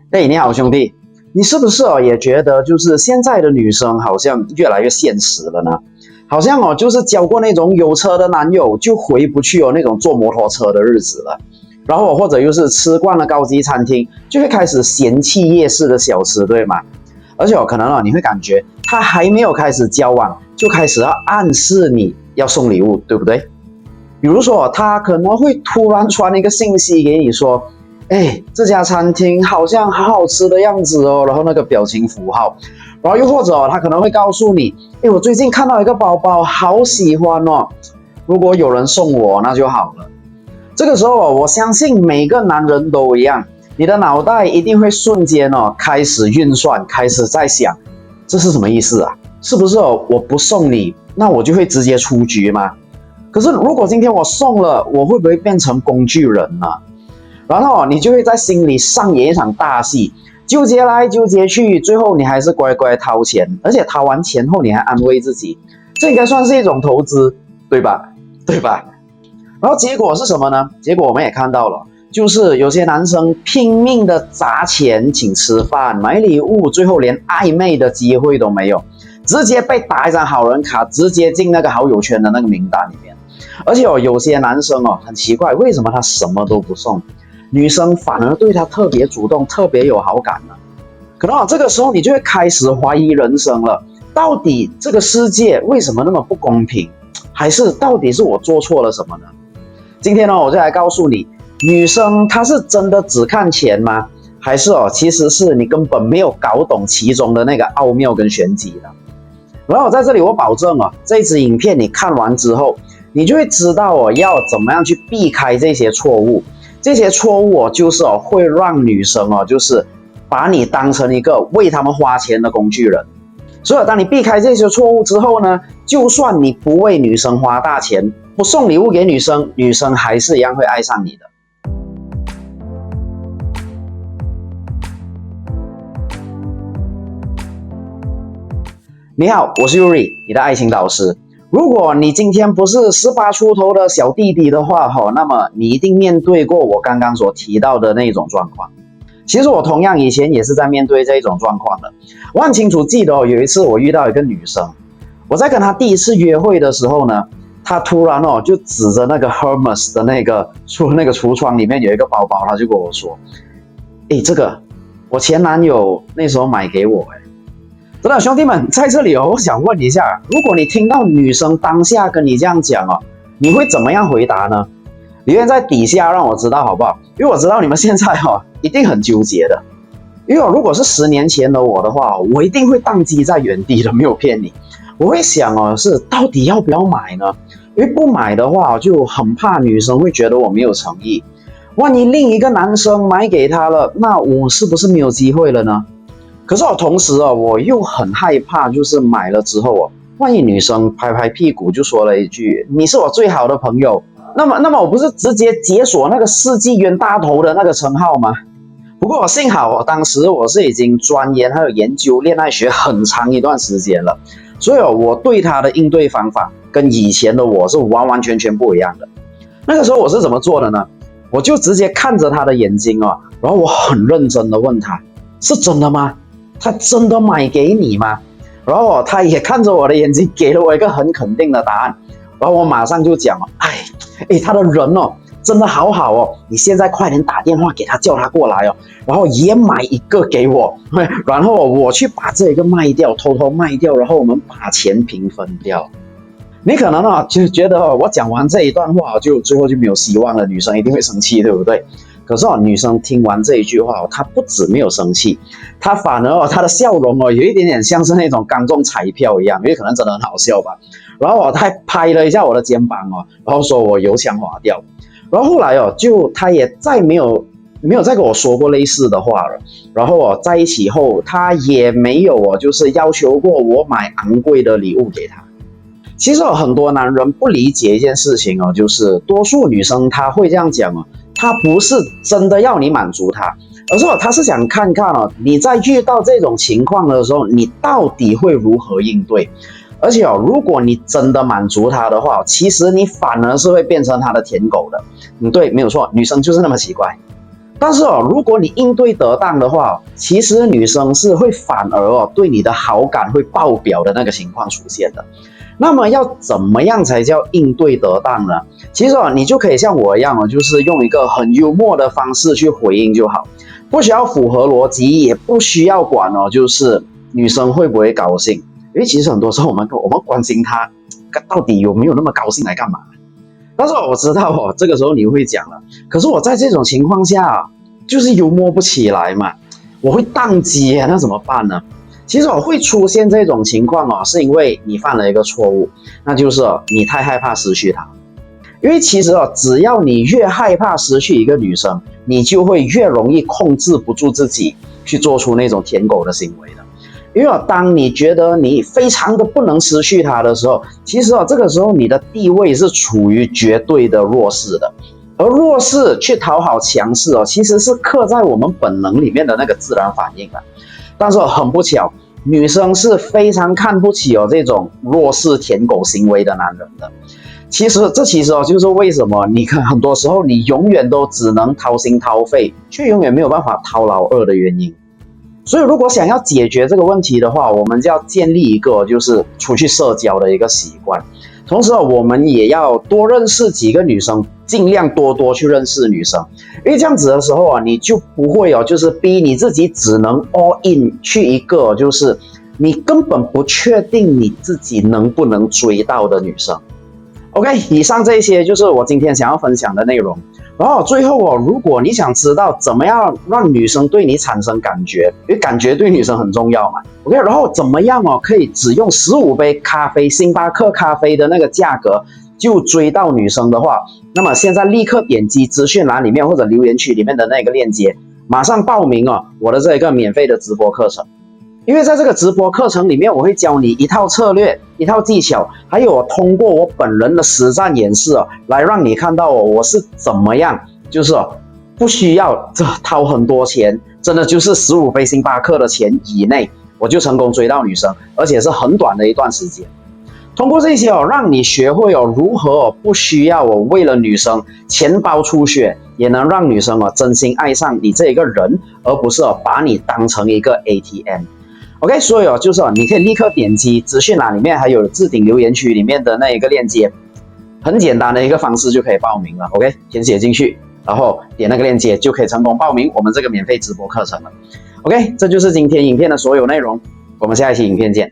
嘿，你好兄弟，你是不是也觉得就是现在的女生好像越来越现实了呢？好像就是交过那种有车的男友就回不去那种坐摩托车的日子了，然后或者又是吃惯了高级餐厅，就会开始嫌弃夜市的小吃，对吗？而且可能你会感觉他还没有开始交往，就开始要暗示你要送礼物，对不对？比如说他可能会突然传一个信息给你说，哎，这家餐厅好像好好吃的样子哦，然后那个表情符号，然后又或者他可能会告诉你，哎，我最近看到一个包包，好喜欢哦，如果有人送我那就好了。这个时候我相信每个男人都一样，你的脑袋一定会瞬间开始运算，开始在想，这是什么意思啊？是不是我不送你，那我就会直接出局吗？可是如果今天我送了，我会不会变成工具人呢？然后你就会在心里上演一场大戏，纠结来纠结去，最后你还是乖乖掏钱，而且掏完钱后你还安慰自己，这应该算是一种投资，对吧？对吧？然后结果是什么呢？结果我们也看到了，就是有些男生拼命的砸钱请吃饭买礼物，最后连暧昧的机会都没有，直接被打一张好人卡，直接进那个好友圈的那个名单里面。而且有些男生很奇怪，为什么他什么都不送，女生反而对他特别主动，特别有好感呢？可能这个时候你就会开始怀疑人生了，到底这个世界为什么那么不公平？还是到底是我做错了什么呢？今天我就来告诉你，女生她是真的只看钱吗？还是其实是你根本没有搞懂其中的那个奥妙跟玄机的。然后在这里我保证这支影片你看完之后，你就会知道要怎么样去避开这些错误。这些错误就是会让女生就是把你当成一个为他们花钱的工具人。所以当你避开这些错误之后呢，就算你不为女生花大钱，不送礼物给女生，女生还是一样会爱上你的。你好，我是 Yuri， 你的爱情导师。如果你今天不是18出头的小弟弟的话，那么你一定面对过我刚刚所提到的那种状况。其实我同样以前也是在面对这种状况的。我很清楚记得有一次我遇到一个女生，我在跟她第一次约会的时候呢，她突然就指着那个 Hermes 的那个橱窗里面有一个包包，她就跟我说，诶，这个我前男友那时候买给我。真的兄弟们，在这里我想问一下，如果你听到女生当下跟你这样讲你会怎么样回答呢？留言在底下让我知道好不好？因为我知道你们现在一定很纠结的。因为如果是10年前的我的话，我一定会宕机在原地的，没有骗你。我会想是到底要不要买呢？因为不买的话，就很怕女生会觉得我没有诚意。万一另一个男生买给她了，那我是不是没有机会了呢？可是同时我又很害怕，就是买了之后万一女生拍拍屁股就说了一句你是我最好的朋友，那么我不是直接解锁那个世纪冤大头的那个称号吗？不过幸好当时我是已经钻研还有研究恋爱学很长一段时间了，所以我对他的应对方法跟以前的我是完完全全不一样的。那个时候我是怎么做的呢？我就直接看着他的眼睛然后我很认真的问他，是真的吗？他真的买给你吗？然后他也看着我的眼睛，给了我一个很肯定的答案。然后我马上就讲他的人真的好好你现在快点打电话给他，叫他过来然后也买一个给我，然后我去把这个卖掉，偷偷卖掉，然后我们把钱平分掉。你可能就觉得我讲完这一段话就最后就没有希望了，女生一定会生气，对不对？可是女生听完这一句话她不止没有生气，她反而她的笑容有一点点像是那种刚中彩票一样，因为可能真的很好笑吧。然后她还拍了一下我的肩膀然后说我油腔滑调。然后后来就她也再没有再跟我说过类似的话了。然后在一起后，她也没有就是要求过我买昂贵的礼物给她。其实很多男人不理解一件事情就是多数女生她会这样讲她不是真的要你满足她，而是她是想看看你在遇到这种情况的时候，你到底会如何应对。而且如果你真的满足她的话，其实你反而是会变成她的舔狗的。对，没有错，女生就是那么奇怪。但是如果你应对得当的话，其实女生是会反而对你的好感会爆表的那个情况出现的。那么要怎么样才叫应对得当呢？其实你就可以像我一样就是用一个很幽默的方式去回应就好，不需要符合逻辑，也不需要管就是女生会不会高兴。因为其实很多时候我们关心她到底有没有那么高兴来干嘛。但是我知道这个时候你会讲了，可是我在这种情况下就是幽默不起来嘛，我会宕机，那怎么办呢？其实会出现这种情况是因为你犯了一个错误，那就是你太害怕失去她。因为其实只要你越害怕失去一个女生，你就会越容易控制不住自己去做出那种舔狗的行为的。因为当你觉得你非常的不能失去她的时候，其实这个时候你的地位是处于绝对的弱势的。而弱势去讨好强势其实是刻在我们本能里面的那个自然反应。但是很不巧，女生是非常看不起这种弱势舔狗行为的男人的。其实就是为什么你看很多时候你永远都只能掏心掏肺，却永远没有办法掏老二的原因。所以如果想要解决这个问题的话，我们就要建立一个就是出去社交的一个习惯。同时我们也要多认识几个女生，尽量多去认识女生。因为这样子的时候你就不会就是逼你自己只能 all in 去一个就是你根本不确定你自己能不能追到的女生。OK， 以上这些就是我今天想要分享的内容。然后最后如果你想知道怎么样让女生对你产生感觉，因为感觉对女生很重要嘛。OK， 然后怎么样可以只用15杯咖啡，星巴克咖啡的那个价格就追到女生的话，那么现在立刻点击资讯栏里面或者留言区里面的那个链接，马上报名我的这个免费的直播课程。因为在这个直播课程里面，我会教你一套策略、一套技巧，还有通过我本人的实战演示来让你看到我是怎么样，就是不需要掏很多钱，真的就是15杯星巴克的钱以内，我就成功追到女生，而且是很短的一段时间。通过这些让你学会如何不需要为了女生钱包出血，也能让女生真心爱上你这一个人，而不是把你当成一个 ATM。OK， 所以就是你可以立刻点击资讯栏里面还有置顶留言区里面的那一个链接，很简单的一个方式就可以报名了。OK， 填写进去，然后点那个链接就可以成功报名我们这个免费直播课程了。OK， 这就是今天影片的所有内容，我们下一期影片见。